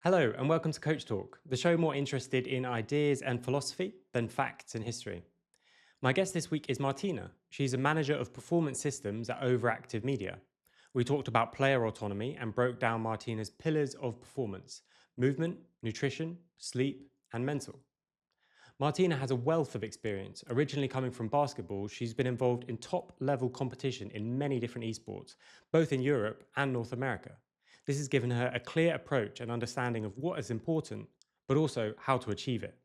Hello, and welcome to Coach Talk, the show more interested in ideas and philosophy than facts and history. My guest this week is Martina. She's a manager of performance systems at Overactive Media. We talked about player autonomy and broke down Martina's pillars of performance: movement, nutrition, sleep, and mental. Martina has a wealth of experience. Originally coming from basketball, she's been involved in top level competition in many different esports, both in Europe and North America. This has given her a clear approach and understanding of what is important, but also how to achieve it.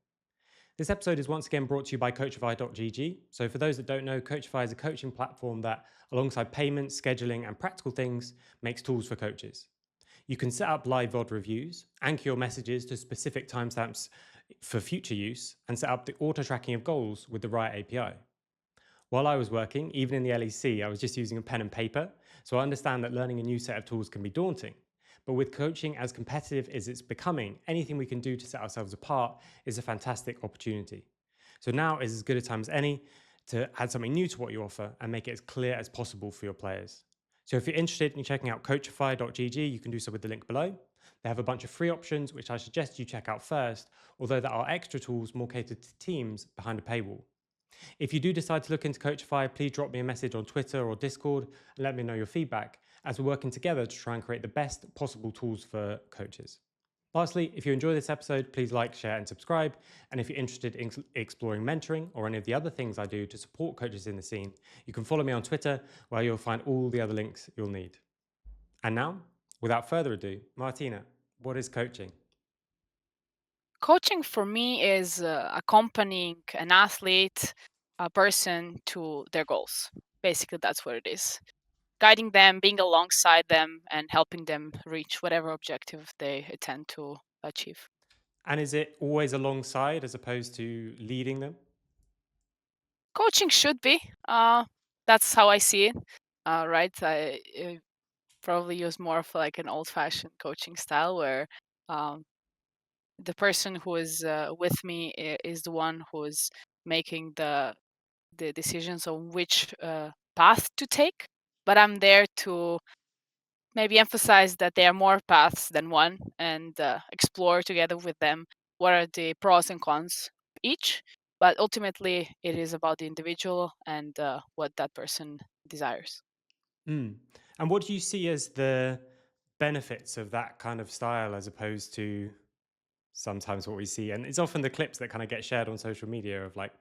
This episode is once again brought to you by Coachify.gg. So, for those that don't know, Coachify is a coaching platform that, alongside payments, scheduling, and practical things, makes tools for coaches. You can set up live VOD reviews, anchor your messages to specific timestamps for future use, and set up the auto tracking of goals with the right API. While I was working, even in the LEC, I was just using a pen and paper, so I understand that learning a new set of tools can be daunting. But with coaching as competitive as it's becoming, anything we can do to set ourselves apart is a fantastic opportunity. So now is as good a time as any to add something new to what you offer and make it as clear as possible for your players. So if you're interested in checking out coachify.gg, you can do so with the link below. They have a bunch of free options, which I suggest you check out first, although there are extra tools more catered to teams behind a paywall. If you do decide to look into Coachify, please drop me a message on Twitter or Discord and let me know your feedback, as we're working together to try and create the best possible tools for coaches. Lastly, if you enjoy this episode, please like, share, and subscribe. And if you're interested in exploring mentoring or any of the other things I do to support coaches in the scene, you can follow me on Twitter, where you'll find all the other links you'll need. And now, without further ado, Martina, what is coaching? Coaching for me is accompanying an athlete, a person to their goals. Basically, that's what it is. Guiding them, being alongside them, and helping them reach whatever objective they intend to achieve. And is it always alongside as opposed to leading them? Coaching should be. That's how I see it. Right? I probably use more of like an old-fashioned coaching style where um, the person who is with me is the one who is making the decisions on which path to take, but I'm there to maybe emphasize that there are more paths than one and explore together with them what are the pros and cons of each. But ultimately, it is about the individual and what that person desires. Mm. And what do you see as the benefits of that kind of style as opposed to sometimes what we see? And it's often the clips that kind of get shared on social media of like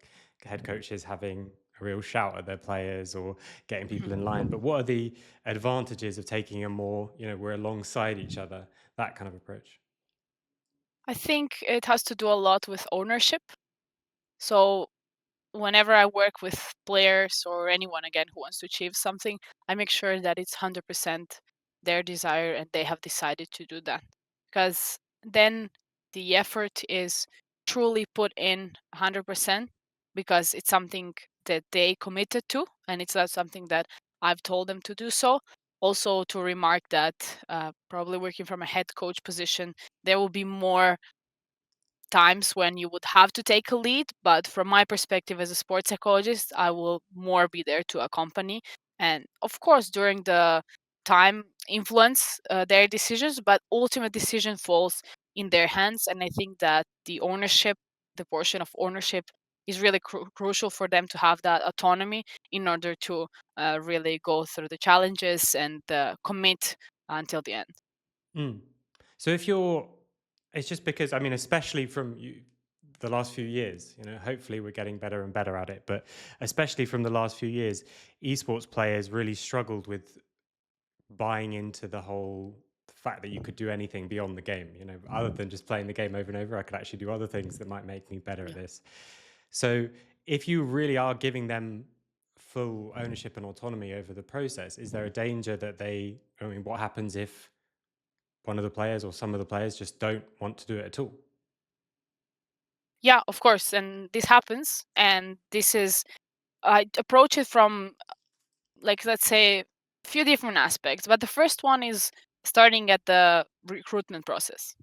head coaches having a real shout at their players or getting people in line. But what are the advantages of taking a more, we're alongside each other, that kind of approach? I think it has to do a lot with ownership. So whenever I work with players or anyone again who wants to achieve something, I make sure that it's 100% their desire and they have decided to do that. Because then the effort is truly put in 100% because it's something that they committed to and it's not something that I've told them to do so. Also, to remark that probably working from a head coach position, there will be more times when you would have to take a lead, but from my perspective as a sports psychologist, I will more be there to accompany and of course during the time influence their decisions, but ultimate decision falls in their hands. And I think that the portion of ownership is really crucial for them to have that autonomy in order to really go through the challenges and commit until the end. Mm. So if you're, it's just because, I mean, especially from the last few years, hopefully we're getting better and better at it, but especially from the last few years, esports players really struggled with buying into the whole fact that you could do anything beyond the game, other than just playing the game over and over. I could actually do other things that might make me better at Yeah. this. So if you really are giving them full ownership and autonomy over the process, is there a danger that I mean, what happens if one of the players or some of the players just don't want to do it at all? Yeah, of course, and this happens, and this is I approach it from like let's say a few different aspects. But the first one is starting at the recruitment process.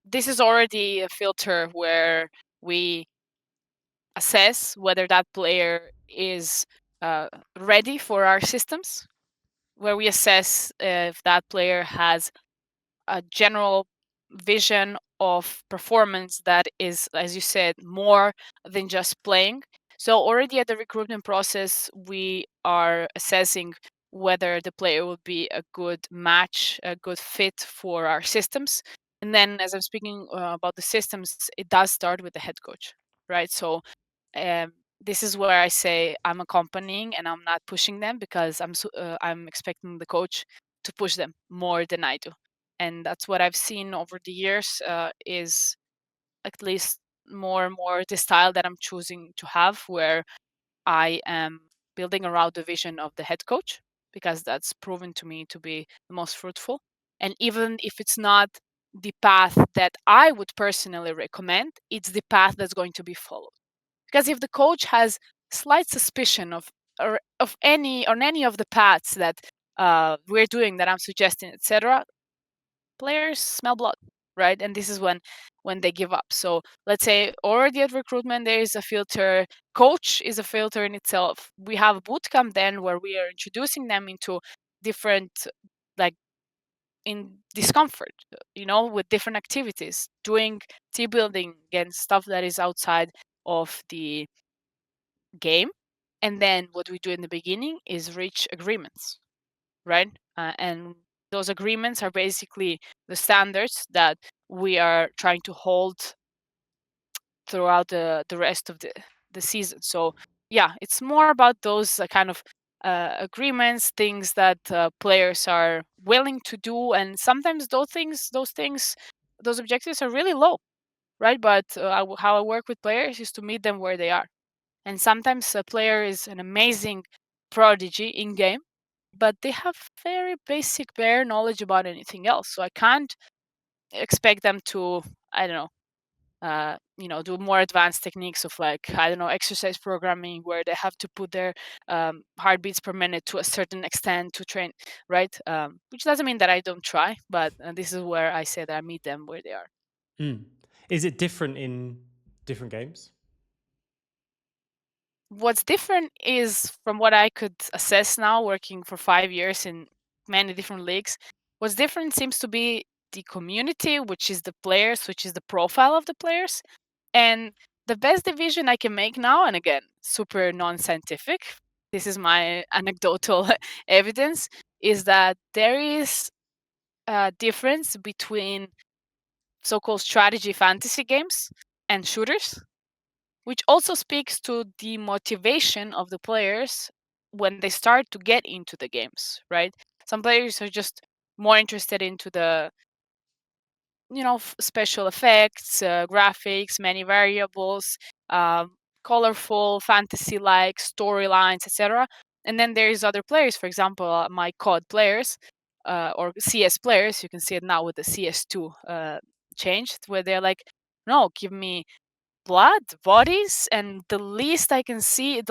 This is already a filter where we assess whether that player is ready for our systems, where we assess if that player has a general vision of performance that is, as you said, more than just playing. So already at the recruitment process, we are assessing whether the player will be a good match, a good fit for our systems. And then, as I'm speaking about the systems, it does start with the head coach, right? So um, this is where I say I'm accompanying and I'm not pushing them, because I'm expecting the coach to push them more than I do. And that's what I've seen over the years, is at least more and more the style that I'm choosing to have, where I am building around the vision of the head coach, because that's proven to me to be the most fruitful. And even if it's not the path that I would personally recommend, it's the path that's going to be followed. Because if the coach has slight suspicion of any on any of the paths that we're doing, that I'm suggesting, etc., players smell blood, right? And this is when they give up. So let's say already at recruitment there is a filter. Coach is a filter in itself. We have a boot camp then where we are introducing them into different, like, in discomfort, with different activities, doing team building, again, stuff that is outside of the game. And then what we do in the beginning is reach agreements, right? And those agreements are basically the standards that we are trying to hold throughout the rest of the season. So yeah, it's more about those kind of agreements, things that players are willing to do, and sometimes those objectives are really low, right? But how I work with players is to meet them where they are. And sometimes a player is an amazing prodigy in game, but they have very basic, bare knowledge about anything else. So I can't expect them to, I don't know, do more advanced techniques of, like, I don't know, exercise programming, where they have to put their heartbeats per minute to a certain extent to train, right? Which doesn't mean that I don't try, but this is where I say that I meet them where they are. Mm. Is it different in different games? What's different is, from what I could assess now, working for 5 years in many different leagues, what's different seems to be the community, which is the players, which is the profile of the players. And the best division I can make now, and again, super non scientific, this is my anecdotal evidence, is that there is a difference between so called strategy fantasy games and shooters, which also speaks to the motivation of the players when they start to get into the games, right? Some players are just more interested into the special effects, graphics, many variables, um, colorful fantasy like storylines, etc. And then there's other players, for example, my COD players, or CS players. You can see it now with the CS2 changed, where they're like, no, give me blood, bodies, and the less I can see,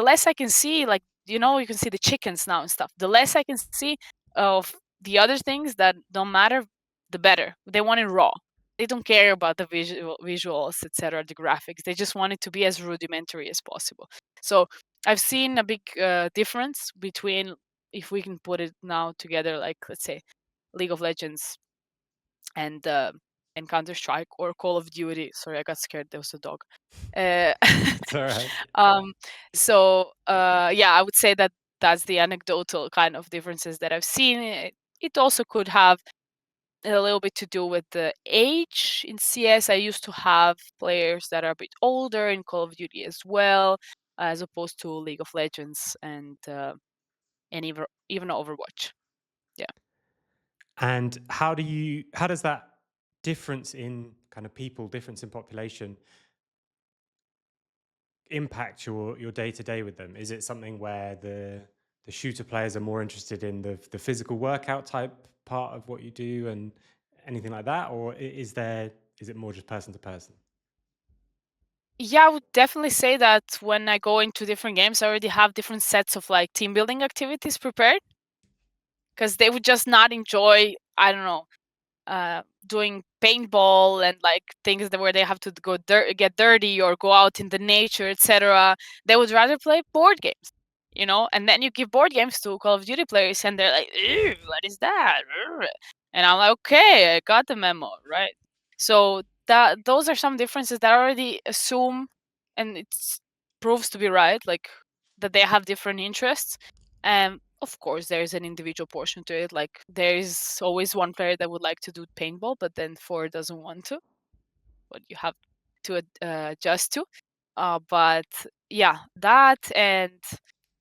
like, you can see the chickens now and stuff. The less I can see of the other things that don't matter, the better. They want it raw. They don't care about the visuals, etc., the graphics. They just want it to be as rudimentary as possible. So I've seen a big difference between, if we can put it now together, like, let's say, League of Legends and Counter Strike, or Call of Duty. Sorry, I got scared. There was a dog. Uh, It's all right. um, yeah, I would say that that's the anecdotal kind of differences that I've seen. It also could have a little bit to do with the age. In CS, I used to have players that are a bit older in Call of Duty as well, as opposed to League of Legends and even Overwatch. Yeah. And how does that difference in kind of people, difference in population impact your day to day with them? Is it something where the shooter players are more interested in the physical workout type part of what you do and anything like that, or is it more just person to person? Yeah, I would definitely say that when I go into different games, I already have different sets of, like, team building activities prepared, because they would just not enjoy, I don't know, doing paintball and, like, things where they have to get dirty or go out in the nature, etc. They would rather play board games, And then you give board games to Call of Duty players, and they're like, "Ew, what is that?" And I'm like, "Okay, I got the memo, right?" So that those are some differences that I already assume, and it proves to be right, like that they have different interests. And of course, there's an individual portion to it. Like there is always one player that would like to do paintball, but then four doesn't want to. But you have to adjust to. But yeah, that and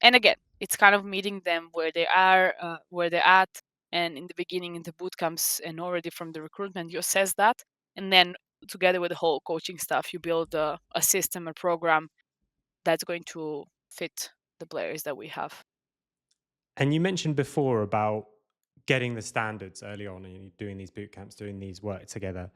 again, it's kind of meeting them where they are, where they're at, and in the beginning, in the boot camps, and already from the recruitment, you assess that, and then together with the whole coaching stuff, you build a system, a program that's going to fit the players that we have. And you mentioned before about getting the standards early on and doing these boot camps, doing these work together.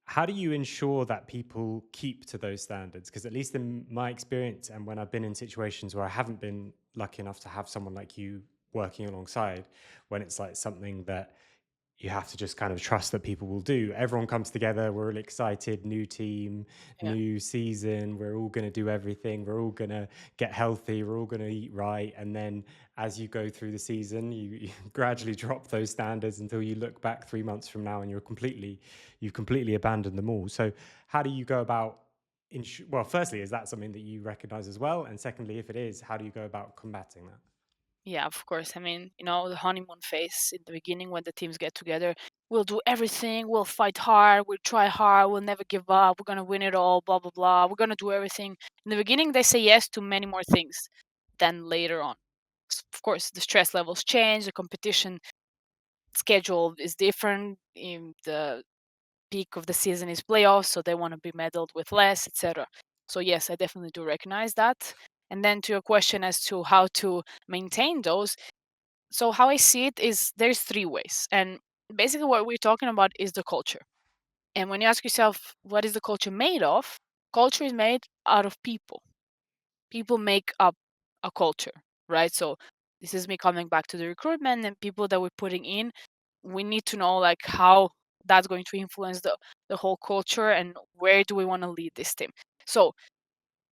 How do you ensure that people keep to those standards? Because at least in my experience, and when I've been in situations where I haven't been lucky enough to have someone like you working alongside, when it's like something that you have to just kind of trust that people will do. Everyone comes together. We're all excited. New team, Yeah. new season. We're all going to do everything. We're all going to get healthy. We're all going to eat right. And then as you go through the season, you gradually drop those standards until you look back 3 months from now and you've completely abandoned them all. So how do you go about? Well, firstly, is that something that you recognize as well? And secondly, if it is, how do you go about combating that? Yeah, of course. I mean, the honeymoon phase in the beginning when the teams get together, we'll do everything, we'll fight hard, we'll try hard, we'll never give up, we're gonna win it all, blah blah blah. We're gonna do everything. In the beginning, they say yes to many more things than later on. Of course, the stress levels change, the competition schedule is different. In the peak of the season is playoffs, so they want to be medaled with less, etc. So yes, I definitely do recognize that. And then to your question as to how to maintain those, so how I see it is there's three ways. And basically what we're talking about is the culture. And when you ask yourself what is the culture made of, culture is made out of people. People make up a culture, right? So this is me coming back to the recruitment and people that we're putting in. We need to know like how that's going to influence the whole culture and where do we want to lead this team. So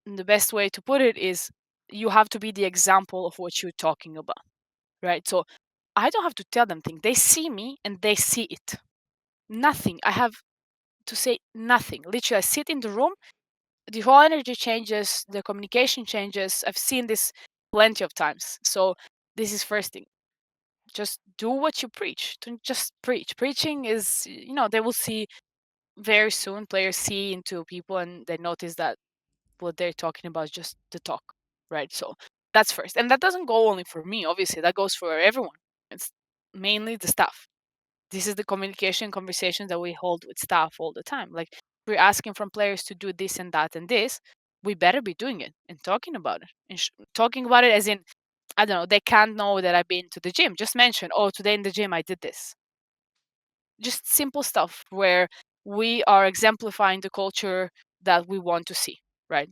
the best way to put it is you have to be the example of what you're talking about, right? So I don't have to tell them things. They see me and they see it. Nothing. I have to say nothing. Literally, I sit in the room, the whole energy changes, the communication changes. I've seen this plenty of times. So this is first thing. Just do what you preach. Don't just preach. Preaching is, they will see very soon. Players see into people and they notice that what they're talking about is just the talk, right? So that's first. And that doesn't go only for me, obviously. That goes for everyone. It's mainly the staff. This is the communication conversation that we hold with staff all the time. Like we're asking from players to do this and that and this. We better be doing it and talking about it. And talking about it as in, I don't know, they can't know that I've been to the gym. Just mention, oh, today in the gym I did this. Just simple stuff where we are exemplifying the culture that we want to see, right?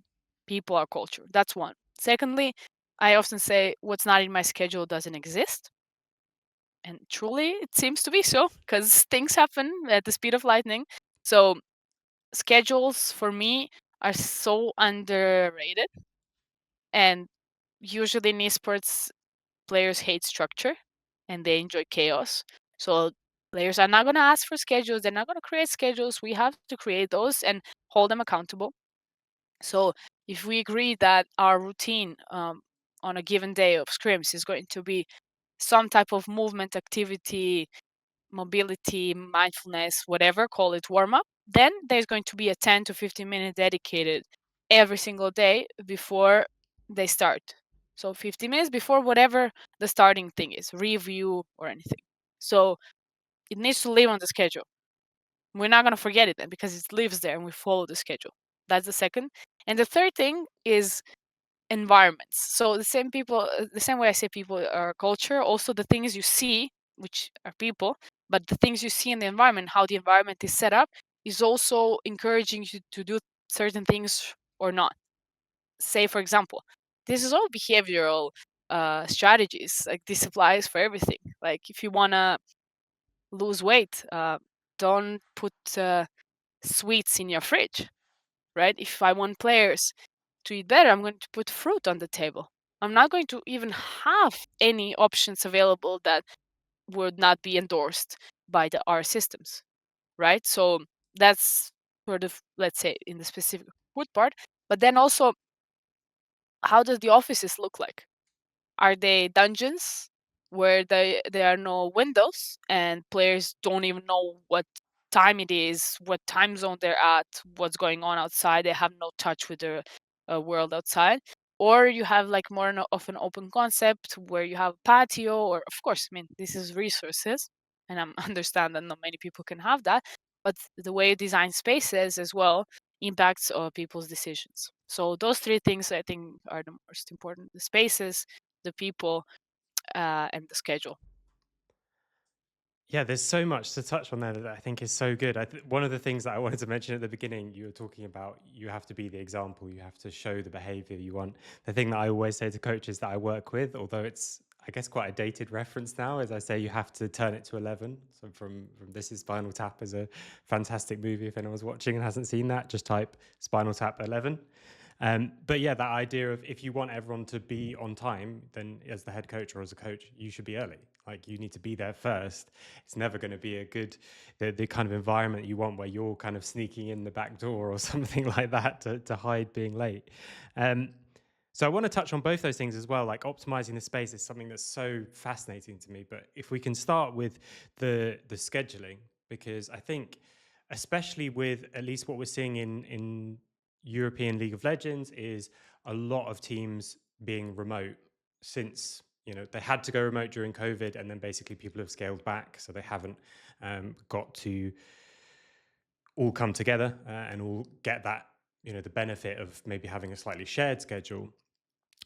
People are culture. That's one. Secondly, I often say what's not in my schedule doesn't exist. And truly, it seems to be so because things happen at the speed of lightning. So, schedules for me are so underrated. And usually in esports, players hate structure and they enjoy chaos. So, players are not going to ask for schedules. They're not going to create schedules. We have to create those and hold them accountable. So, if we agree that our routine on a given day of scrims is going to be some type of movement activity, mobility, mindfulness, whatever, call it warm up, then there's going to be a 10 to 15-minute dedicated every single day before they start. So 15 minutes before whatever the starting thing is, review or anything. So it needs to live on the schedule. We're not going to forget it then because it lives there and we follow the schedule. That's the second. And the third thing is environments. So the same way I say people are culture, also the things you see, which are people, but the things you see in the environment, how the environment is set up, is also encouraging you to do certain things or not. Say, for example, this is all behavioral strategies. Like this applies for everything. Like if you wanna lose weight, don't put sweets in your fridge, right? If I want players to eat better, I'm going to put fruit on the table. I'm not going to even have any options available that would not be endorsed by our systems, right? So That's sort of, let's say, in the specific food part. But then also, how does the offices look like? Are they dungeons where there are no windows and players don't even know what time it is, what time zone they're at, what's going on outside? They have no touch with the world outside. Or you have like more of an open concept where you have patio, or of course, I mean, this is resources, and I understand that not many people can have that. But the way you design spaces as well impacts people's decisions. So those three things I think are the most important: the spaces, the people, and the schedule. Yeah, there's so much to touch on there that I think is so good. One of the things that I wanted to mention at the beginning, you were talking about you have to be the example, you have to show the behavior you want. The thing that I always say to coaches that I work with, although it's I guess quite a dated reference now, as I say you have to turn it to 11. So from This is Spinal Tap is a fantastic movie. If anyone's watching and hasn't seen that, just type Spinal Tap 11. But yeah, that idea of if you want everyone to be on time, then as the head coach or as a coach, you should be early. Like you need to be there first. It's never going to be a good, the kind of environment you want where you're kind of sneaking in the back door or something like that to hide being late. Um, so I want to touch on both those things as well. Like optimizing the space is something that's so fascinating to me. But if we can start with the scheduling, because I think, especially with at least what we're seeing in European League of Legends, is a lot of teams being remote since they had to go remote during COVID, and then basically people have scaled back, so they haven't got to all come together and all get that the benefit of maybe having a slightly shared schedule.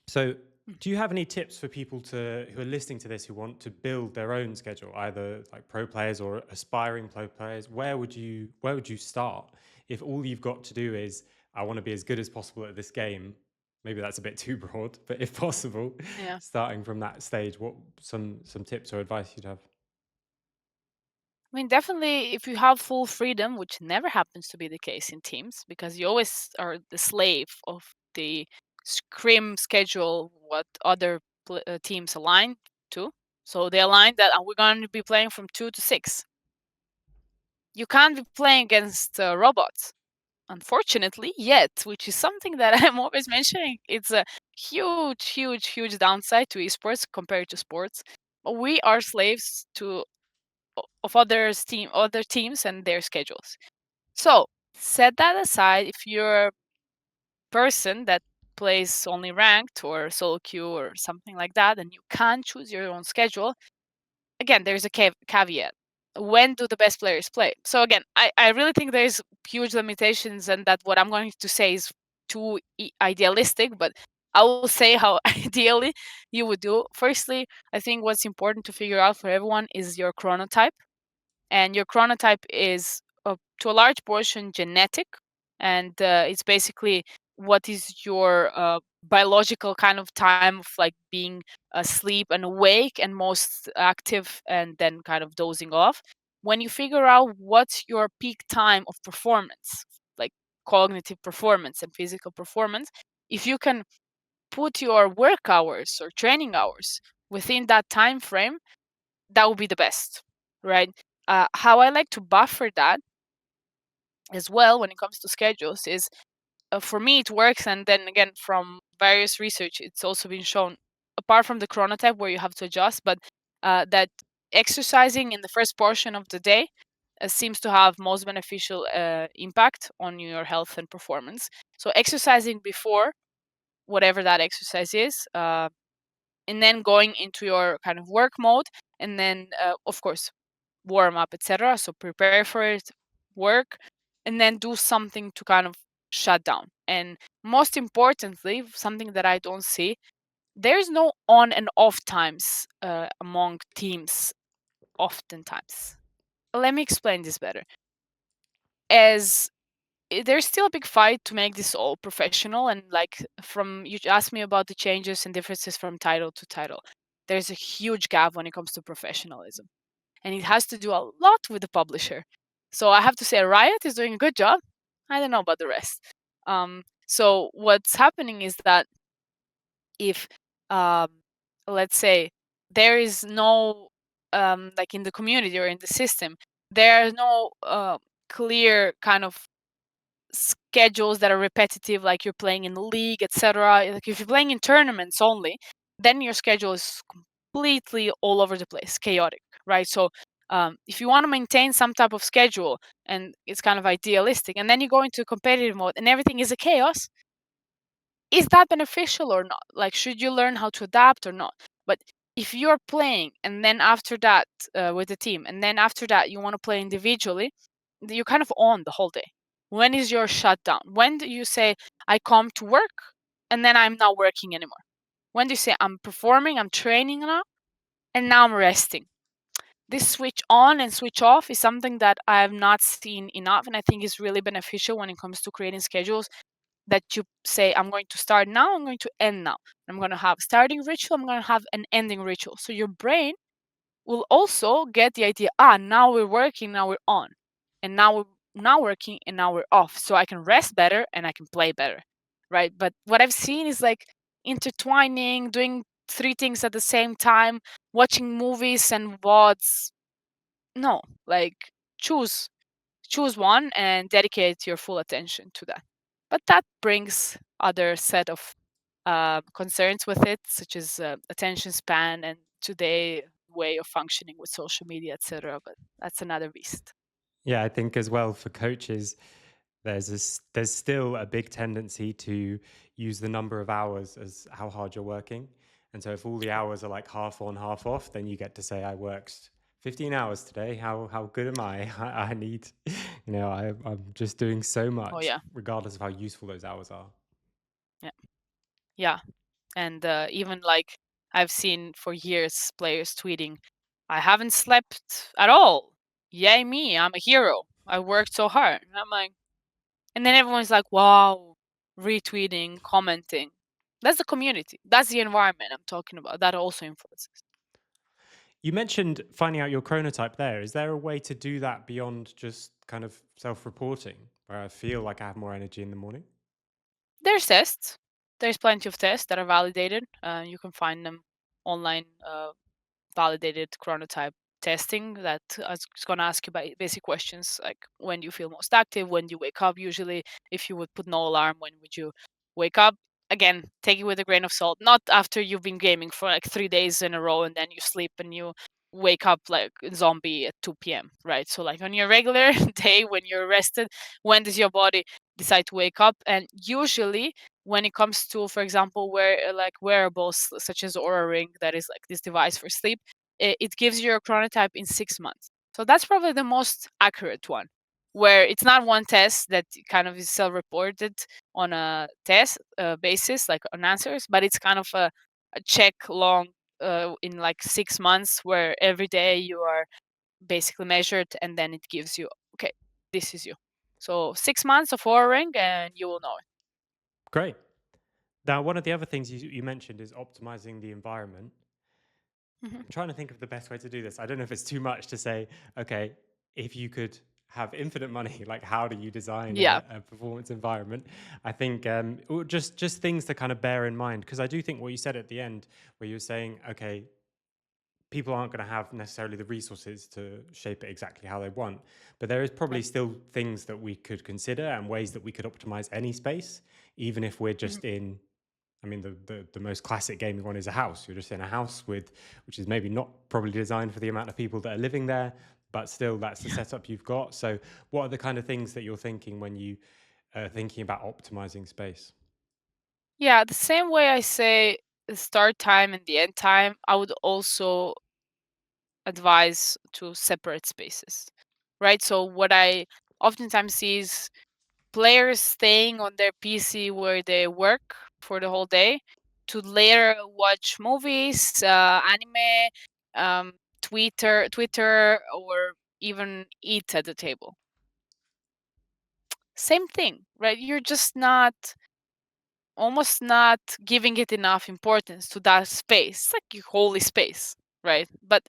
So, Mm. do you have any tips for people who are listening to this who want to build their own schedule, either like pro players or aspiring pro players? Where would you start if all you've got to do is I want to be as good as possible at this game? Maybe that's a bit too broad, but if possible, Yeah. starting from that stage, what some tips or advice you'd have? I mean, definitely, if you have full freedom, which never happens to be the case in teams, because you always are the slave of the scrim schedule, what other teams align to. So they align that we're going to be playing from 2 to 6. You can't be playing against robots, unfortunately, yet, which is something that I'm always mentioning. It's a huge, huge, huge downside to esports compared to sports. But we are slaves of other teams and their schedules. So set that aside. If you're a person that plays only ranked or solo queue or something like that, and you can't choose your own schedule, again, there's a caveat. When do the best players play? So again, I really think there's huge limitations, and that what I'm going to say is too idealistic, but I will say how ideally you would do. Firstly, I think what's important to figure out for everyone is your chronotype, and your chronotype is to a large portion genetic, and it's basically what is your biological kind of time of like being asleep and awake and most active, and then kind of dozing off. When you figure out what's your peak time of performance, like cognitive performance and physical performance, if you can put your work hours or training hours within that time frame, that would be the best, right? How I like to buffer that as well when it comes to schedules is, for me it works, and then again from various research it's also been shown, apart from the chronotype where you have to adjust, but that exercising in the first portion of the day seems to have most beneficial impact on your health and performance. So exercising before whatever that exercise is, and then going into your kind of work mode, and then of course warm up, etc. So prepare for it, work, and then do something to kind of shut down. And most importantly, something that I don't see, there's no on and off times among teams, oftentimes. Let me explain this better. As there's still a big fight to make this all professional, and like from you asked me about the changes and differences from title to title. There's a huge gap when it comes to professionalism, and it has to do a lot with the publisher. So I have to say, Riot is doing a good job. I don't know about the rest. So what's happening is that if, um, let's say, there is no, like in the community or in the system, there are no clear kind of schedules that are repetitive, like you're playing in the league, etc. Like if you're playing in tournaments only, then your schedule is completely all over the place, chaotic, right? So if you want to maintain some type of schedule and it's kind of idealistic, and then you go into competitive mode and everything is a chaos, is that beneficial or not? Like, should you learn how to adapt or not? But if you're playing and then after that with the team, and then after that you want to play individually, you're kind of on the whole day. When is your shutdown? When do you say, I come to work and then I'm not working anymore? When do you say, I'm performing, I'm training now, and now I'm resting? This switch on and switch off is something that I have not seen enough, and I think is really beneficial when it comes to creating schedules, that you say, I'm going to start now, I'm going to end now. I'm going to have starting ritual, I'm going to have an ending ritual. So your brain will also get the idea, now we're working, now we're on. And now we're not working and now we're off. So I can rest better and I can play better. Right. But what I've seen is like intertwining, doing three things at the same time, watching movies and VODs. No, like choose choose one and dedicate your full attention to that. But that brings other set of concerns with it, such as attention span and today way of functioning with social media, etc. But that's another beast. Yeah, I think as well for coaches, there's still a big tendency to use the number of hours as how hard you're working. And so if all the hours are like half on, half off, then you get to say, I worked 15 hours today. How good am I? I need, I'm just doing so Oh much, yeah, regardless of how useful those hours are. yeah, yeah. And even like I've seen for years players tweeting, I haven't slept at all. Yay me, I'm a hero. I worked so hard. And I'm like, and then everyone's like, wow, retweeting, commenting. That's the community. That's the environment I'm talking about. That also influences. You mentioned finding out your chronotype there. Is there a way to do that beyond just kind of self-reporting, where I feel like I have more energy in the morning? There's tests. There's plenty of tests that are validated. You can find them online, validated chronotype testing that is going to ask you basic questions like, when do you feel most active? When do you wake up? Usually, if you would put no alarm, when would you wake up? Again, take it with a grain of salt. Not after you've been gaming for like 3 days in a row and then you sleep and you wake up like a zombie at 2 p.m., right? So, like on your regular day when you're rested, when does your body decide to wake up? And usually, when it comes to, for example, like wearables such as Aura Ring, that is like this device for sleep, it gives you a chronotype in 6 months. So that's probably the most accurate one, where it's not one test that kind of is self-reported on a test basis, like on answers, but it's kind of a check long in like 6 months, where every day you are basically measured, and then it gives you, okay, this is you. So 6 months of Ring, and you will know it. Great. Now, one of the other things you mentioned is optimizing the environment. Mhm. I'm trying to think of the best way to do this. I don't know if it's too much to say, okay, if you could have infinite money, like how do you design Yeah. a performance environment? I think or just things to kind of bear in mind, because I do think what you said at the end, where you were saying, okay, people aren't going to have necessarily the resources to shape it exactly how they want, but there is probably Right. still things that we could consider and ways that we could optimize any space, even if we're Mhm. just in, I mean, the most classic gaming one is a house. You're just in a house with, which is maybe not probably designed for the amount of people that are living there, but still that's the Yeah. setup you've got. So what are the kind of things that you're thinking when you are thinking about optimizing space? Yeah, the same way I say the start time and the end time, I would also advise to separate spaces, right? So what I oftentimes see is players staying on their PC where they work for the whole day to later watch movies, anime, Twitter, or even eat at the table. Same thing, right? You're just not almost not giving it enough importance to that space. It's like your holy space, right? But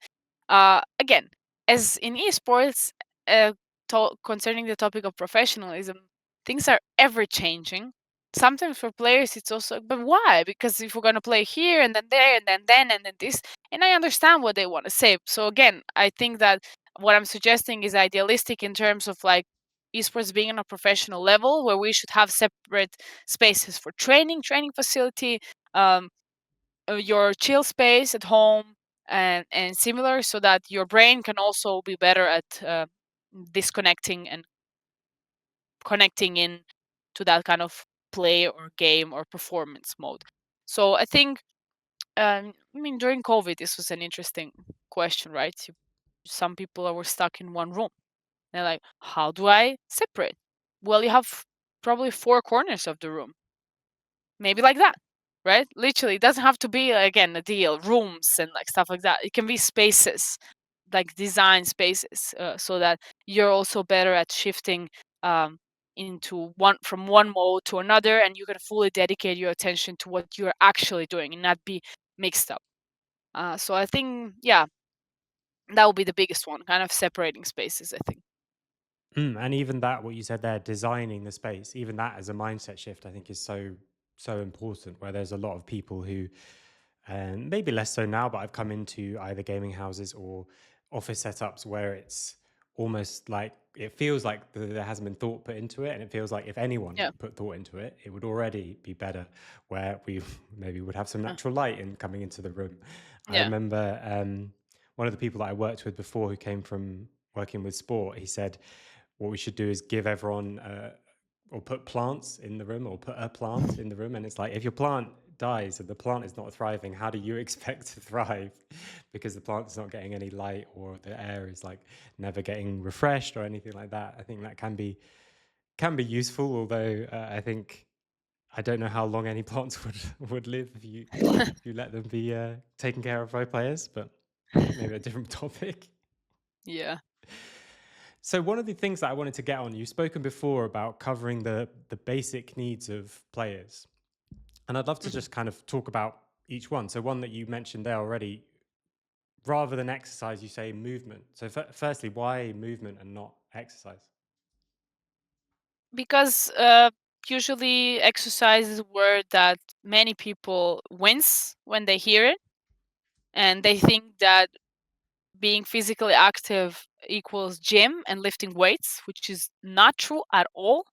again, as in esports, concerning the topic of professionalism, things are ever changing. Sometimes for players, it's also, but why? Because if we're gonna play here and then there and then this, and I understand what they want to say. So again, I think that what I'm suggesting is idealistic in terms of like esports being on a professional level, where we should have separate spaces for training facility, um, your chill space at home, and similar, so that your brain can also be better at disconnecting and connecting in to that kind of play or game or performance mode. So I think, I mean, during COVID, this was an interesting question, right? Some people were stuck in one room. They're like, how do I separate? Well, you have probably four corners of the room, maybe like that, right? Literally, it doesn't have to be, again, a deal, rooms and like stuff like that. It can be spaces, like design spaces, so that you're also better at shifting um, into one from one mode to another, and you can fully dedicate your attention to what you're actually doing and not be mixed up. So I think, yeah, that would be the biggest one, kind of separating spaces, I think. And even that, what you said there, designing the space, even that as a mindset shift, I think is so important. Where there's a lot of people who, and maybe less so now, but I've come into either gaming houses or office setups where it's almost like it feels like there hasn't been thought put into it, and it feels like if anyone Yeah. put thought into it, it would already be better. Where we maybe would have some uh, natural light in coming into the room. I yeah. remember one of the people that I worked with before, who came from working with sport, he said what we should do is give everyone or put plants in the room or put a plant in the room. And it's like, if your plant dies and the plant is not thriving, how do you expect to thrive? Because the plant is not getting any light, or the air is like never getting refreshed or anything like that. I think that can be useful, although I think I don't know how long any plants would live if you let them be taken care of by players, but maybe a different topic. Yeah. So one of the things that I wanted to get on, you've spoken before about covering the basic needs of players. And I'd love to Mhm. just kind of talk about each one. So one that you mentioned there already, rather than exercise, you say movement. So firstly, why movement and not exercise? Because usually exercise is a word that many people wince when they hear it, and they think that being physically active equals gym and lifting weights, which is not true at all.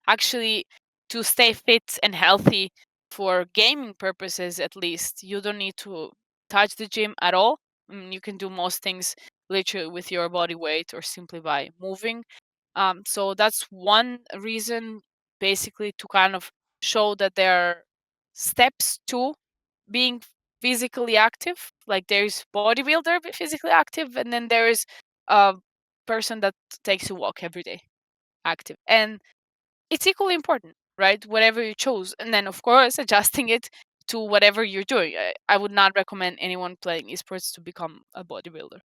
Actually, to stay fit and healthy for gaming purposes, at least, you don't need to touch the gym at all. You can do most things literally with your body weight or simply by moving. So that's one reason, basically, to kind of show that there are steps to being physically active. Like there's bodybuilder physically active, and then there is a person that takes a walk every day active. And it's equally important, right? Whatever you chose. And then, of course, adjusting it to whatever you're doing. I would not recommend anyone playing esports to become a bodybuilder,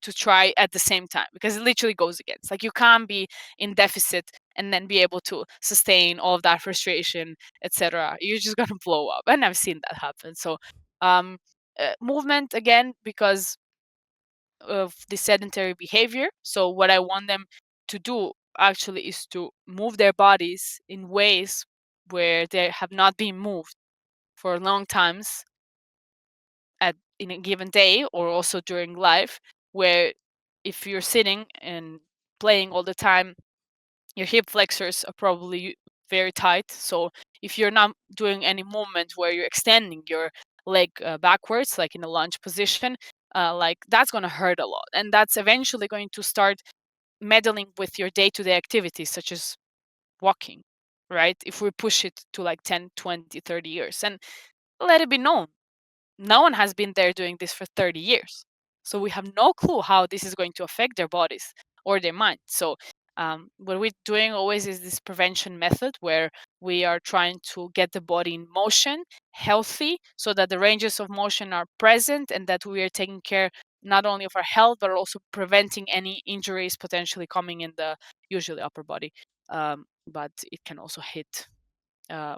to try at the same time, because it literally goes against. Like, you can't be in deficit and then be able to sustain all of that frustration, etc. You're just going to blow up. And I've seen that happen. So, um, movement, again, because of the sedentary behavior. So what I want them to do actually is to move their bodies in ways where they have not been moved for long times at in a given day, or also during life, where if you're sitting and playing all the time, your hip flexors are probably very tight. So if you're not doing any movement where you're extending your leg backwards, like in a lunge position, like that's going to hurt a lot. And that's eventually going to start meddling with your day to day activities, such as walking, right? If we push it to like 10, 20, 30 years. And let it be known, no one has been there doing this for 30 years. So we have no clue how this is going to affect their bodies or their mind. So what we're doing always is this prevention method, where we are trying to get the body in motion, healthy, so that the ranges of motion are present, and that we are taking care not only of our health, but also preventing any injuries potentially coming in the usually upper body. But it can also hit um,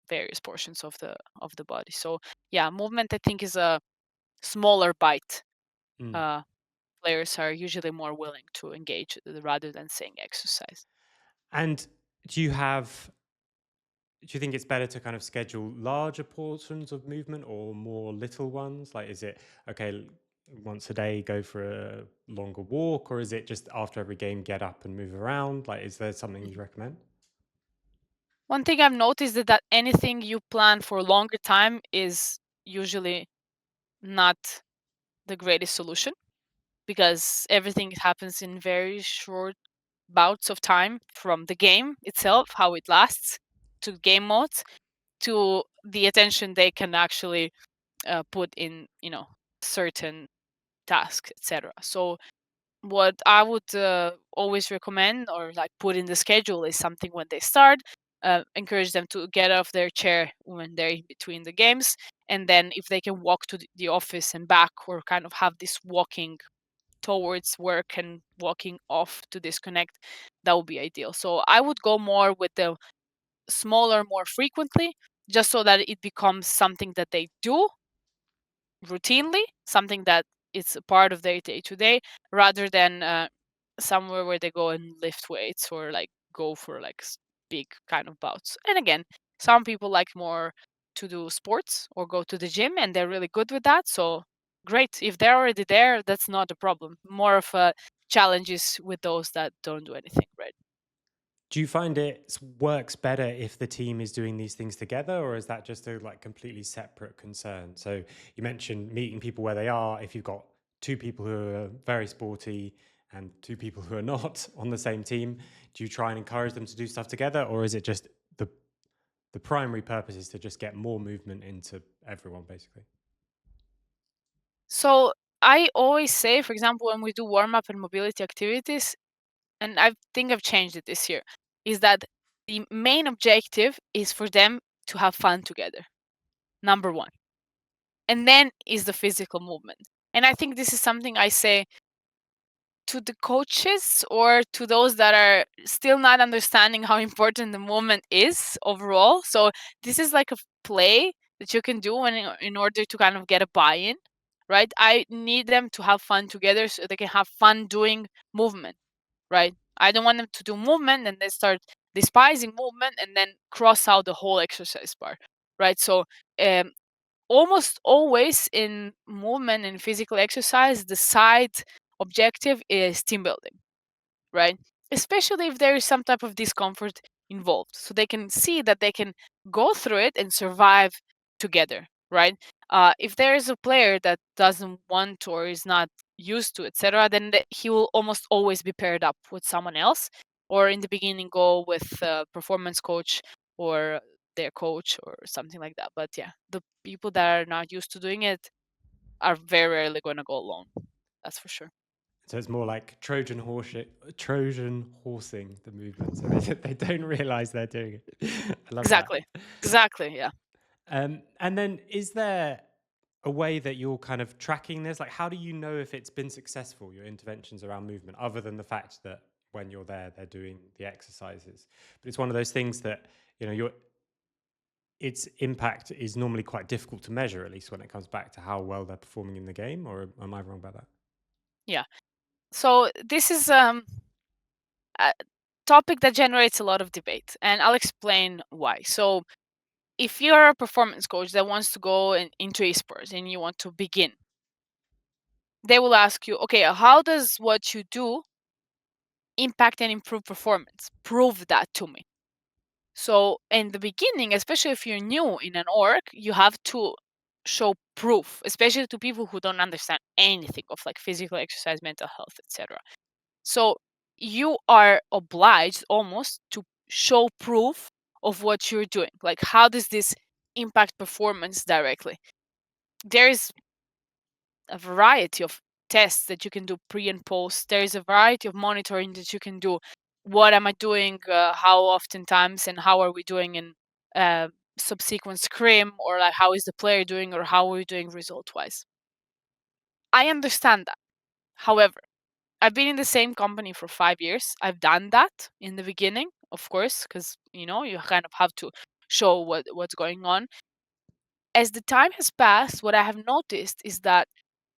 various portions of the body. So yeah, movement, I think, is a smaller bite. Mm. Uh, Players are usually more willing to engage rather than saying exercise. And do you have do you think it's better to kind of schedule larger portions of movement or more little ones? Like, is it okay? once a day go for a longer walk, or is it just after every game get up and move around? Like, is there something you'd Mhm. recommend? One thing I've noticed is that anything you plan for a longer time is usually not the greatest solution, because everything happens in very short bouts of time, from the game itself, how it lasts, to game modes, to the attention they can actually put in, certain tasks, etc. So what I would always recommend, or like put in the schedule, is something when they start. Encourage them to get off their chair when they're in between the games, and then if they can walk to the office and back, or kind of have this walking towards work and walking off to disconnect, that would be ideal. So I would go more with the smaller, more frequently, just so that it becomes something that they do routinely, something that is a part of their day to day, rather than somewhere where they go and lift weights, or like go for like big kind of bouts. And again, some people like more to do sports or go to the gym, and they're really good with that. So great, if they're already there, that's not a problem. More of a challenges with those that don't do anything, right? Do you find it works better if the team is doing these things together, or is that just a like completely separate concern? So you mentioned meeting people where they are. If you've got two people who are very sporty and two people who are not on the same team, do you try and encourage them to do stuff together, or is it just the primary purpose is to just get more movement into everyone, basically? So I always say, for example, when we do warm up and mobility activities, and I think I've changed it this year, is that the main objective is for them to have fun together. Number one. And then is the physical movement. And I think this is something I say to the coaches, or to those that are still not understanding how important the movement is overall. So this is like a play that you can do in order to kind of get a buy-in, right? I need them to have fun together so they can have fun doing movement, right? I don't want them to do movement and then start despising movement and then cross out the whole exercise part, right? So um, almost always in movement and physical exercise, the side objective is team building, right? Especially if there is some type of discomfort involved. So they can see that they can go through it and survive together, right? If there is a player that doesn't want or is not used to, etc., then he will almost always be paired up with someone else, or in the beginning go with a performance coach or their coach or something like that. But yeah, the people that are not used to doing it are very rarely going to go alone. That's for sure. So it's more like Trojan horsing the movement, so they don't realize they're doing it. I love that. Exactly. Exactly. Yeah. And then is there a way that you're kind of tracking this? Like, how do you know if it's been successful, your interventions around movement, other than the fact that when you're there, they're doing the exercises? But it's one of those things that, your its impact is normally quite difficult to measure, at least when it comes back to how well they're performing in the game, or am I wrong about that? Yeah. So this is a topic that generates a lot of debate, and I'll explain why. So if you're a performance coach that wants to go into esports and you want to begin, they will ask you, okay, how does what you do impact and improve performance? Prove that to me. So in the beginning, especially if you're new in an org, you have to show proof, especially to people who don't understand anything of like physical exercise, mental health, etc. So you are obliged almost to show proof of what you're doing. Like, how does this impact performance directly? There is a variety of tests that you can do pre and post. There is a variety of monitoring that you can do. What am I doing? How oftentimes, and how are we doing in uh, subsequent scrim? Or like, how is the player doing? Or how are we doing result wise? I understand that. However, I've been in the same company for 5 years. I've done that in the beginning, of course, because you kind of have to show what's going on. As the time has passed, what I have noticed is that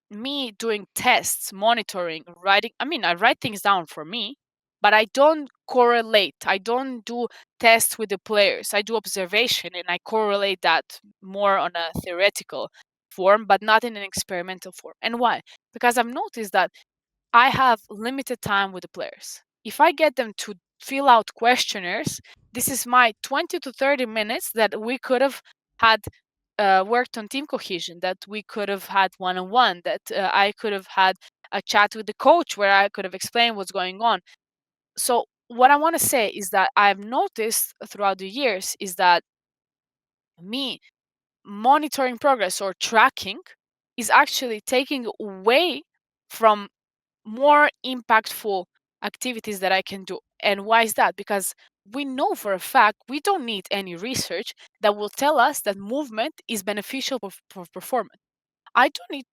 me doing tests, monitoring, writing, I mean, I write things down for me, but I don't correlate. I don't do tests with the players. I do observation and I correlate that more on a theoretical form, but not in an experimental form. And why? because I've noticed that I have limited time with the players. If I get them to fill out questionnaires, this is my 20 to 30 minutes that we could have had worked on team cohesion, that we could have had one-on-one, that I could have had a chat with the coach where I could have explained what's going on. So what I want to say is that I've noticed throughout the years is that me monitoring progress or tracking is actually taking away from more impactful activities that I can do. And why is that? Because we know for a fact we don't need any research that will tell us that movement is beneficial for performance. I don't need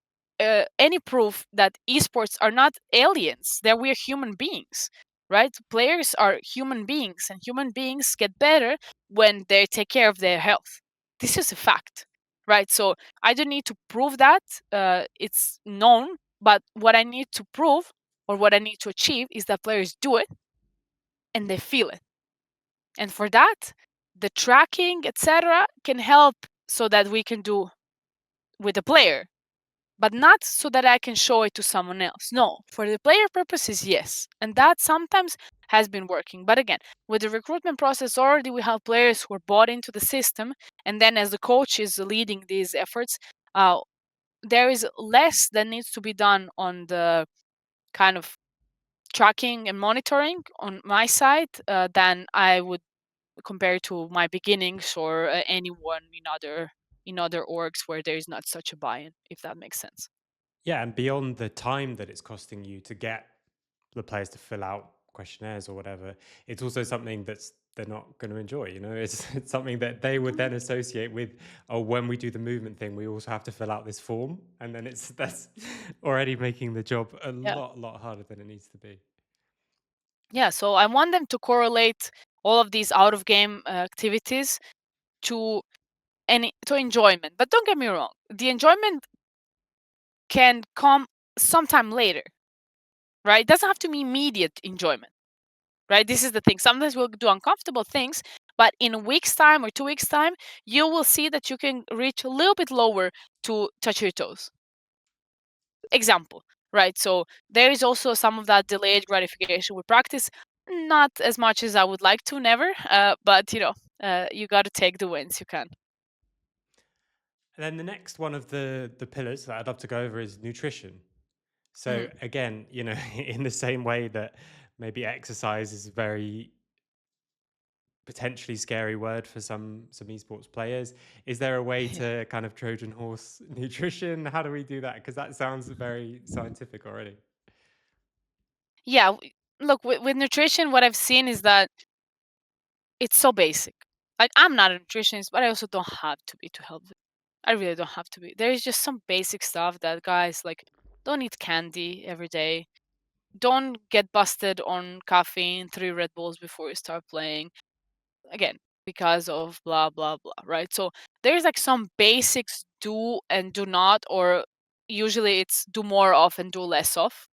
any proof that esports are not aliens, that we're human beings, right? Players are human beings, and human beings get better when they take care of their health. This is a fact, right? So I don't need to prove that. It's known, but what I need to prove or what I need to achieve is that players do it and they feel it. And for that, the tracking, etc., can help so that we can do with the player, but not so that I can show it to someone else. No, for the player purposes, yes. And that sometimes has been working. But again, with the recruitment process, already we have players who are bought into the system. And then as the coach is leading these efforts, there is less that needs to be done on the kind of tracking and monitoring on my side than I would compare to my beginnings or anyone in other orgs where there is not such a buy-in, if that makes sense. Yeah, and beyond the time that it's costing you to get the players to fill out questionnaires or whatever, it's also something that's they're not going to enjoy. You know, it's something that they would then associate with. Oh, when we do the movement thing, we also have to fill out this form, and then that's already making the job a Yeah. lot harder than it needs to be. Yeah, so I want them to correlate all of these out of game activities to to enjoyment. But don't get me wrong, the enjoyment can come sometime later, right? It doesn't have to be immediate enjoyment, right? This is the thing. Sometimes we'll do uncomfortable things, but in a week's time or 2 weeks' time, you will see that you can reach a little bit lower to touch your toes. Example, right? So there is also some of that delayed gratification with practice. Not as much as I would like to, never. But you got to take the wins you can. And then the next one of the pillars that I'd love to go over is nutrition. So Mhm. again, in the same way that maybe exercise is a very potentially scary word for some esports players, is there a way to kind of Trojan horse nutrition? How do we do that? Because that sounds very scientific already. Yeah, look, with nutrition, what I've seen is that it's so basic. Like, I'm not a nutritionist, but I also don't have to be to help them. I really don't have to be. There is just some basic stuff that guys like don't eat candy every day. Don't get busted on caffeine, 3 Red Bulls before you start playing. Again, because of blah blah blah, right? So there's like some basics do and do not, or usually it's do more of and do less of.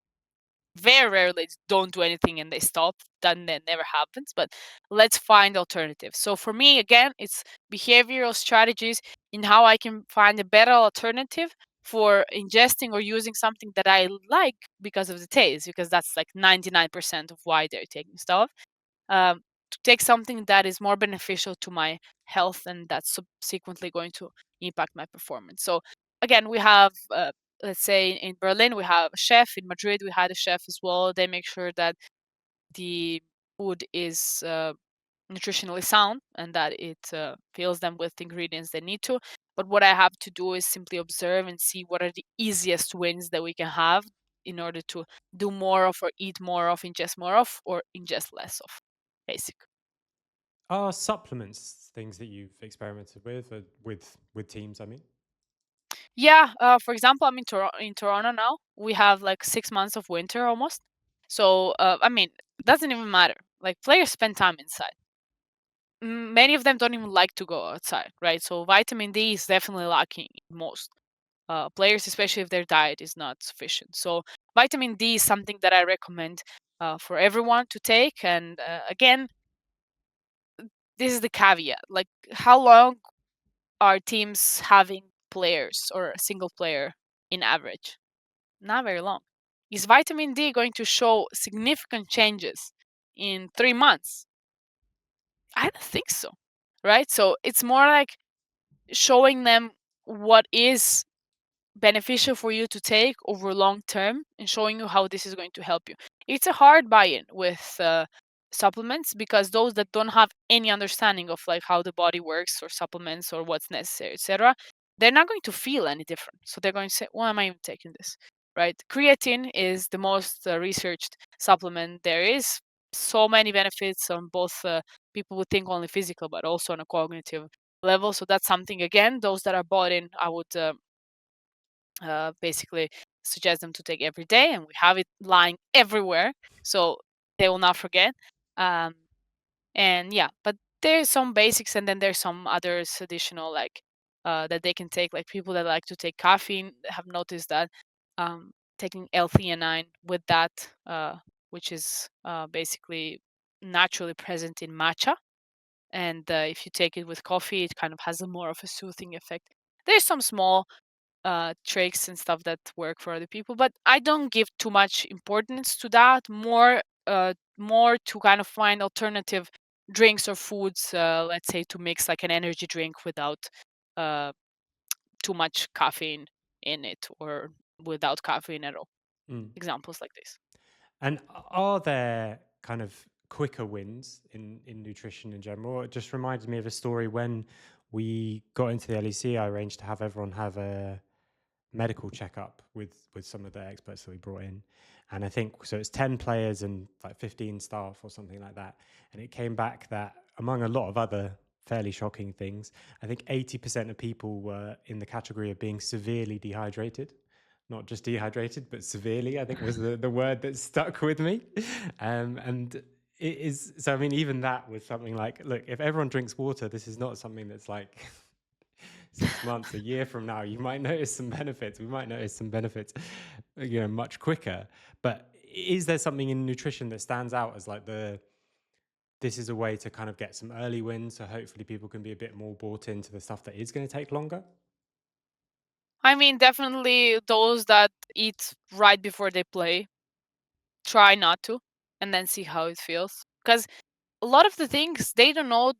Very rarely it's don't do anything and they stop. Then that never happens. But let's find alternatives. So for me, again, it's behavioral strategies in how I can find a better alternative for ingesting or using something that I like because of the taste, because that's like 99% of why they're taking stuff. To take something that is more beneficial to my health and that's subsequently going to impact my performance. So again, we have let's say in Berlin we have a chef. In Madrid we had a chef as well. They make sure that the food is nutritionally sound and that it fills them with the ingredients they need to. But what I have to do is simply observe and see what are the easiest wins that we can have in order to do more of or eat more of, ingest more of, or ingest less of. Basic. Are supplements things that you've experimented with with teams? I mean, Yeah. For example, I'm in Toronto now. We have like 6 months of winter almost. So I mean, it doesn't even matter. Like players spend time inside. Many of them don't even like to go outside, right? So vitamin D is definitely lacking in most players, especially if their diet is not sufficient. So vitamin D is something that I recommend for everyone to take. And again, this is the caveat. Like, how long are teams having players or a single player in average? Not very long. Is vitamin D going to show significant changes in 3 months? I don't think so. Right? So it's more like showing them what is beneficial for you to take over long term and showing you how this is going to help you. It's a hard buy-in with supplements because those that don't have any understanding of like how the body works or supplements or what's necessary, etc., they're not going to feel any different. So they're going to say, "Why am I even taking this?" Right? Creatine is the most researched supplement there is. So many benefits on both people would think only physical, but also on a cognitive level. So that's something again. Those that are bought in, I would basically suggest them to take every day, and we have it lying everywhere, so they will not forget. Um, and yeah, but there's some basics, and then there's some others additional like that they can take. Like people that like to take caffeine have noticed that taking L-theanine with that, which is basically naturally present in matcha, and if you take it with coffee, it kind of has a more of a soothing effect. There's some small tricks and stuff that work for other people, but I don't give too much importance to that. More to kind of find alternative drinks or foods, let's say to mix like an energy drink without uh, too much caffeine in it or without caffeine at all. Mm. Examples like this. And are there kind of quicker wins in nutrition in general? It just reminded me of a story when we got into the LEC. I arranged to have everyone have a medical checkup with some of the experts that we brought in, and I think so it's 10 players and like 15 staff or something like that, and it came back that among a lot of other fairly shocking things, I think 80% of people were in the category of being severely dehydrated. Not just dehydrated but severely, I think, was the word that stuck with me. And it is so, I mean, even that was something like, look, if everyone drinks water, this is not something that's like 6 months, a year from now, you might notice some benefits. We might notice some benefits, much quicker. But is there something in nutrition that stands out as like this is a way to kind of get some early wins, so hopefully people can be a bit more bought into the stuff that is going to take longer? I mean, definitely those that eat right before they play, try not to, and then see how it feels. Because a lot of the things they don't know.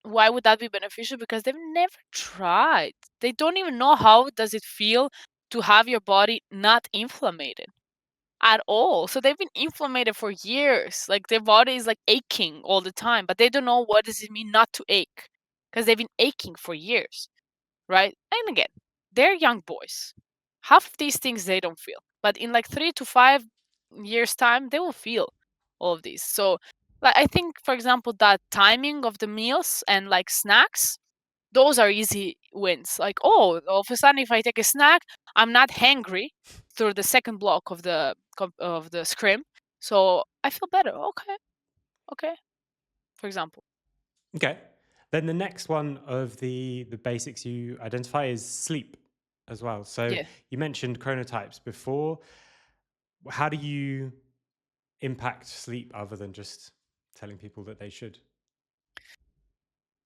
Why would that be beneficial? Because they've never tried. They don't even know how does it feel to have your body not inflamed at all. So they've been inflamed for years. Like their body is like aching all the time, but they don't know what does it mean not to ache because they've been aching for years, right? And again, they're young boys. Half of these things they don't feel, but in like 3 to 5 years time, they will feel all of these. So, like I think, for example, that timing of the meals and like snacks, those are easy wins. Like, oh, all of a sudden, if I take a snack, I'm not hangry through the second block of the scrim, so I feel better. Okay, okay. For example, Okay. Then the next one of the basics you identify is sleep as well. So yeah. you mentioned chronotypes before. How do you impact sleep other than just telling people that they should?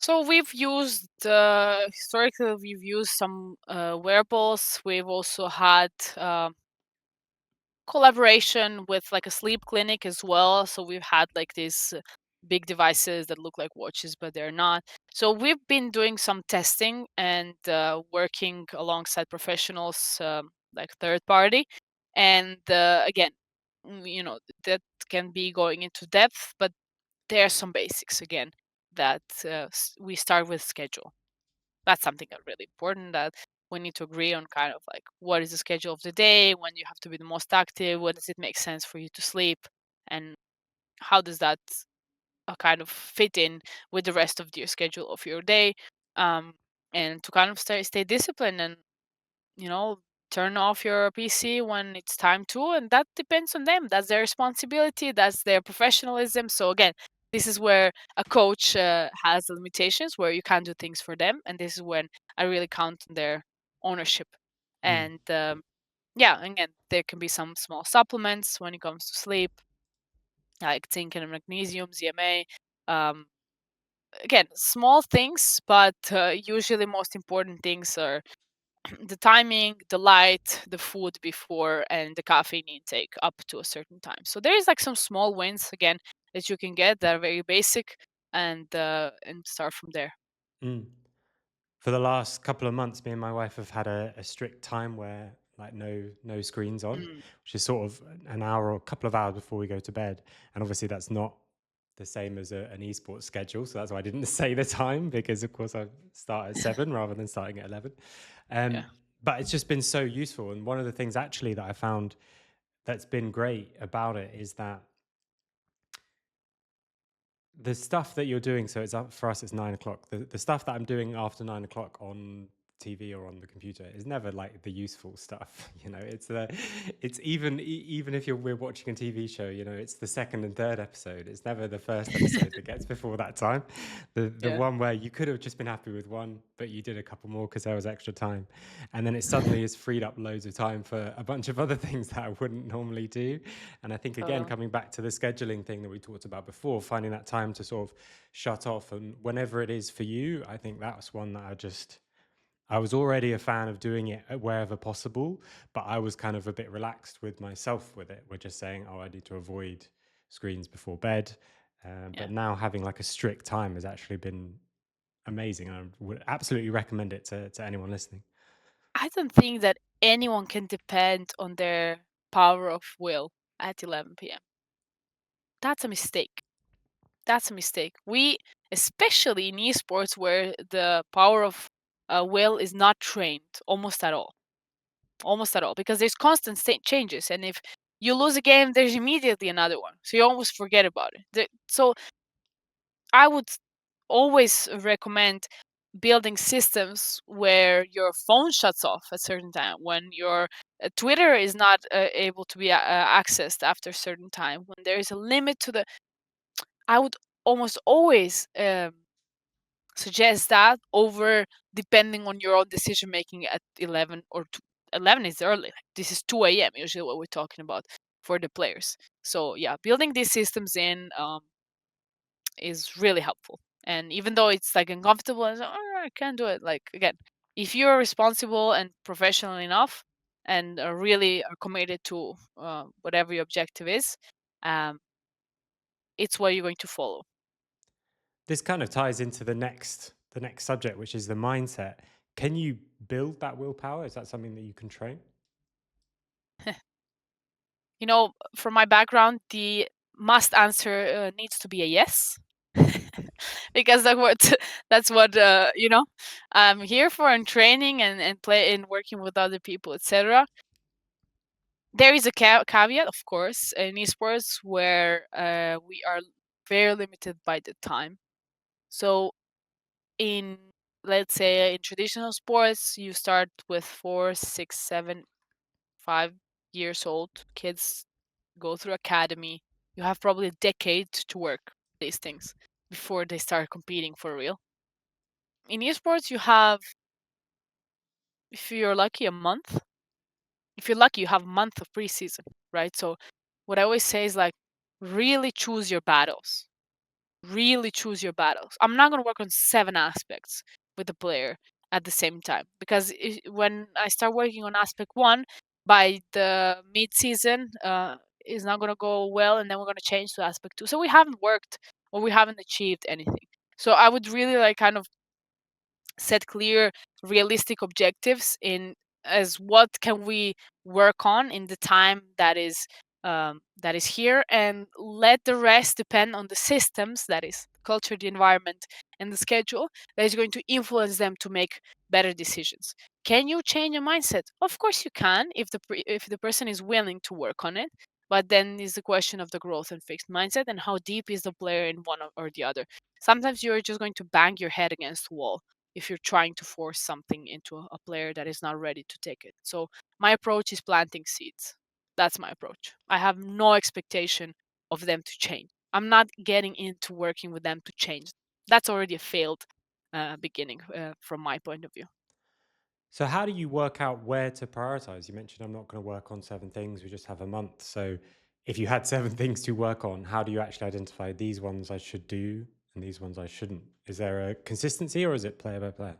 So we've used historically we've used some wearables. We've also had collaboration with like a sleep clinic as well. So we've had like these big devices that look like watches, but they're not. So we've been doing some testing and working alongside professionals, like third party. And again, that can be going into depth, but there are some basics again that we start with schedule. That's something that's really important that we need to agree on kind of like what is the schedule of the day, when you have to be the most active, when does it make sense for you to sleep, and how does that kind of fit in with the rest of your schedule of your day, um, and to kind of stay disciplined and you know turn off your PC when it's time to, and that depends on them. That's their responsibility, that's their professionalism. So again, this is where a coach has limitations where you can't do things for them, and this is when I really count on their ownership. Mm. And yeah, again, there can be some small supplements when it comes to sleep, like zinc and magnesium, ZMA. um, Again, small things, but usually most important things are the timing, the light, the food before, and the caffeine intake up to a certain time. So there is like some small wins again that you can get that are very basic, and start from there. Mm. For the last couple of months, me and my wife have had a strict time where like no screens on, Mm, which is sort of an hour or a couple of hours before we go to bed. And obviously, that's not the same as an esports schedule, so that's why I didn't say the time because, of course, I start at 7 rather than starting at 11. yeah. Um, but it's just been so useful. And one of the things actually that I found that's been great about it is that the stuff that you're doing, so it's up for us, it's 9 o'clock. The stuff that I'm doing after 9 o'clock on TV or on the computer is never like the useful stuff. It's even if we're watching a TV show, it's the second and third episode. It's never the first episode that gets before that time. The Yeah. one where you could have just been happy with one, but you did a couple more because there was extra time, and then it suddenly has freed up loads of time for a bunch of other things that I wouldn't normally do. And I think, again, Totally. coming back to the scheduling thing that we talked about before, finding that time to sort of shut off, and whenever it is for you, I think that's one that I was already a fan of doing it wherever possible, but I was kind of a bit relaxed with myself with it. We're just saying, oh, I need to avoid screens before bed. Yeah. But now having like a strict time has actually been amazing. I would absolutely recommend it to anyone listening. I don't think that anyone can depend on their power of will at 11 p.m. That's a mistake. That's a mistake. Especially in esports, where the power of will is not trained almost at all, because there's constant changes, and if you lose a game, there's immediately another one, so you almost forget about it. So I would always recommend building systems where your phone shuts off at certain time, when your Twitter is not able to be accessed after a certain time, when there is a limit to the. I would almost always suggest that over depending on your own decision making at 11 or 11 is early. This is 2 a.m. usually what we're talking about for the players. So yeah, building these systems in is really helpful. And even though it's like uncomfortable, and oh, I can't do it. Like again, if you're responsible and professional enough, and really are committed to whatever your objective is, um, it's what you're going to follow. This kind of ties into the next subject, which is the mindset. Can you build that willpower? Is that something that you can train? From my background, the must answer needs to be a yes. Because that's what I'm here for, in training and play in working with other people, etc. There is a caveat, of course, in esports, where we are very limited by the time. So in, let's say, in traditional sports, you start with 4, 6, 7, 5 years old. Kids go through academy. You have probably a decade to work these things before they start competing for real. In esports, you have, if you're lucky, a month. If you're lucky, you have a month of preseason, right? So what I always say is like, really choose your battles. Really choose your battles. I'm not going to work on 7 aspects with the player at the same time, because when I start working on aspect one, by the mid season, is not going to go well, and then we're going to change to aspect two. So we haven't worked, or we haven't achieved anything. So I would really like kind of set clear, realistic objectives in, as what can we work on in the time that is here, and let the rest depend on the systems, that is culture, the environment, and the schedule, that is going to influence them to make better decisions. Can you change a mindset? Of course you can, if the person is willing to work on it. But then is the question of the growth and fixed mindset, and how deep is the player in one or the other. Sometimes you're just going to bang your head against the wall if you're trying to force something into a player that is not ready to take it. So my approach is planting seeds. That's my approach. I have no expectation of them to change. I'm not getting into working with them to change. That's already a failed beginning from my point of view. So, how do you work out where to prioritize? You mentioned I'm not going to work on 7 things, we just have a month. So, if you had 7 things to work on, how do you actually identify these ones I should do and these ones I shouldn't? Is there a consistency, or is it player by player?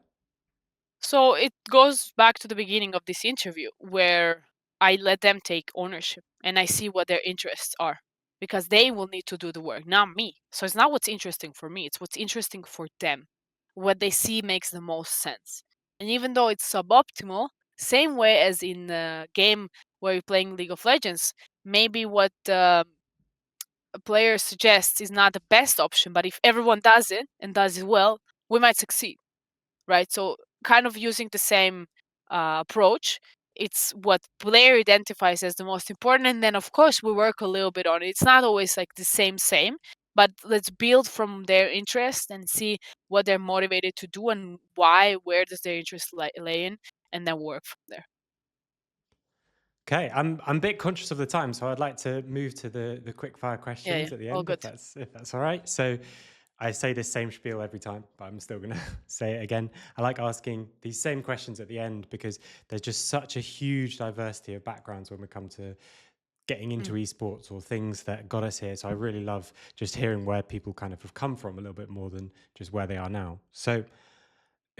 So it goes back to the beginning of this interview where I let them take ownership and I see what their interests are because they will need to do the work, not me. So it's not what's interesting for me, it's what's interesting for them. What they see makes the most sense. And even though it's suboptimal, same way as in a game where you're playing League of Legends, maybe what a player suggests is not the best option, but if everyone does it and does it well, we might succeed, right? So kind of using the same approach. It's what player identifies as the most important, and then of course we work a little bit on it. It's not always like the same, but let's build from their interest and see what they're motivated to do and why. Where does their interest lay in, and then work from there. Okay, I'm a bit conscious of the time, so I'd like to move to the quick fire Yeah, yeah, questions at the all end, good. if that's all right. So I say this same spiel every time, but I'm still going to say it again. I like asking these same questions at the end because there's just such a huge diversity of backgrounds when we come to getting into Mm. esports or things that got us here. So I really love just hearing where people kind of have come from a little bit more than just where they are now. So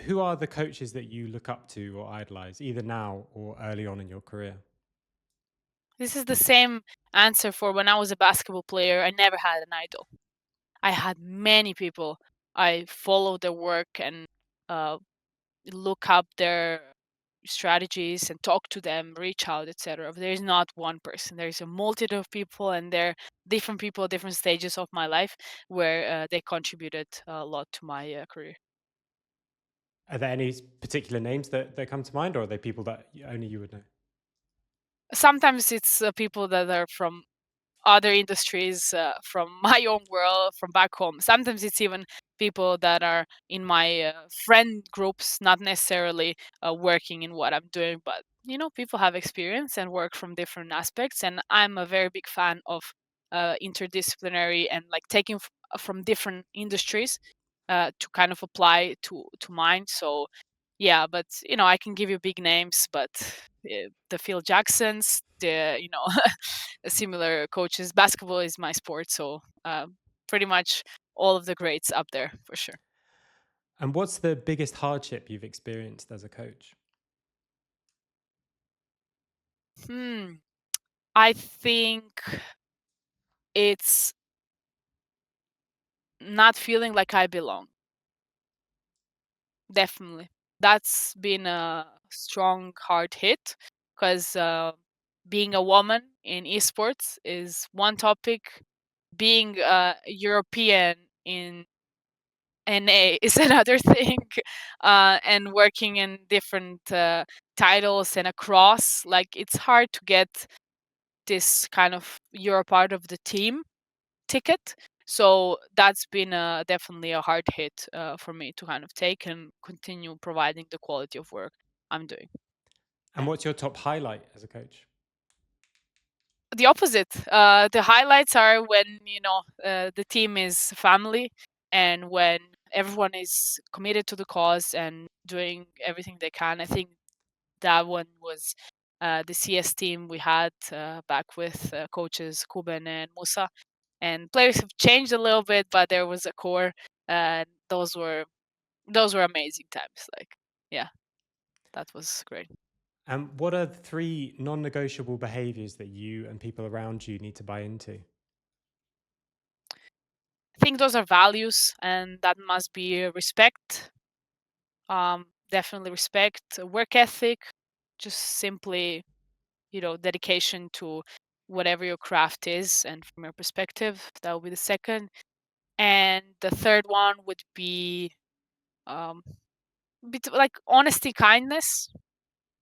who are the coaches that you look up to or idolize, either now or early on in your career? This is the same answer for when I was a basketball player. I never had an idol. I had many people. I followed their work and uh, look up their strategies and talk to them, reach out, etc. There is not one person. There is a multitude of people, and they're different people, different stages of my life where they contributed a lot to my career. Are there any particular names that come to mind, or are they people that only you would know? Sometimes it's people that are from other industries, from my own world, from back home. Sometimes it's even people that are in my friend groups, not necessarily working in what I'm doing, but people have experience and work from different aspects. And I'm a very big fan of interdisciplinary and like taking from different industries to kind of apply to mine. So yeah, but I can give you big names, but the Phil Jacksons, the similar coaches. Basketball is my sport, so pretty much all of the greats up there for sure. And what's the biggest hardship you've experienced as a coach? Hmm. I think it's not feeling like I belong. Definitely, that's been a strong hard hit because being a woman in esports is one topic. Being European in NA is another thing, and working in different titles and across, like it's hard to get this kind of you're a part of the team ticket. So that's been definitely a hard hit for me to kind of take and continue providing the quality of work I'm doing. And Yeah. what's your top highlight as a coach? The opposite. The highlights are when the team is family and when everyone is committed to the cause and doing everything they can. I think that one was the CS team we had back with coaches Kuben and Musa. And players have changed a little bit, but there was a core, and those were amazing times. Like, yeah, that was great. And what are the three non-negotiable behaviors that you and people around you need to buy into? I think those are values, and that must be respect. Definitely respect, work ethic, just simply dedication to whatever your craft is, and from your perspective, that would be the second. And the third one would be um, like honesty, kindness,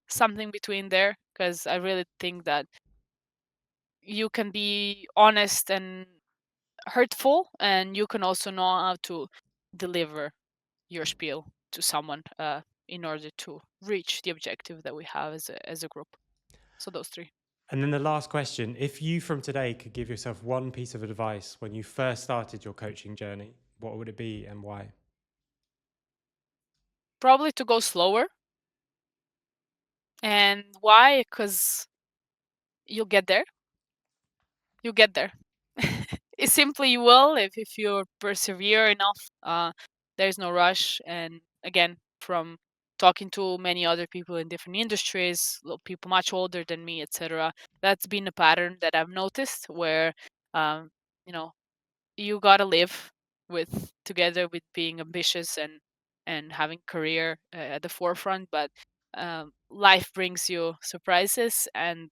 something between there, because I really think that you can be honest and hurtful, and you can also know how to deliver your spiel to someone in order to reach the objective that we have as a group. So those three. And then the last question, if you from today could give yourself one piece of advice when you first started your coaching journey, what would it be and why? Probably to go slower. And why? Because you'll get there. You'll get there. It simply you will if you persevere enough. There's no rush. And again, from talking to many other people in different industries, people much older than me, etc. That's been a pattern that I've noticed where, um, you know, you gotta live with together with being ambitious and having career at the forefront, but life brings you surprises, and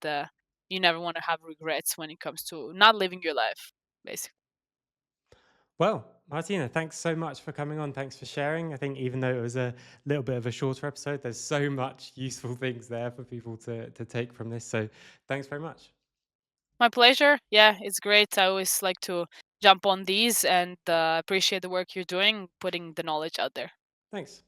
you never want to have regrets when it comes to not living your life, basically. Well, Martina, thanks so much for coming on. Thanks for sharing. I think even though it was a little bit of a shorter episode, there's so much useful things there for people to take from this. So thanks very much. My pleasure. Yeah, it's great. I always like to jump on these and appreciate the work you're doing, putting the knowledge out there. Thanks.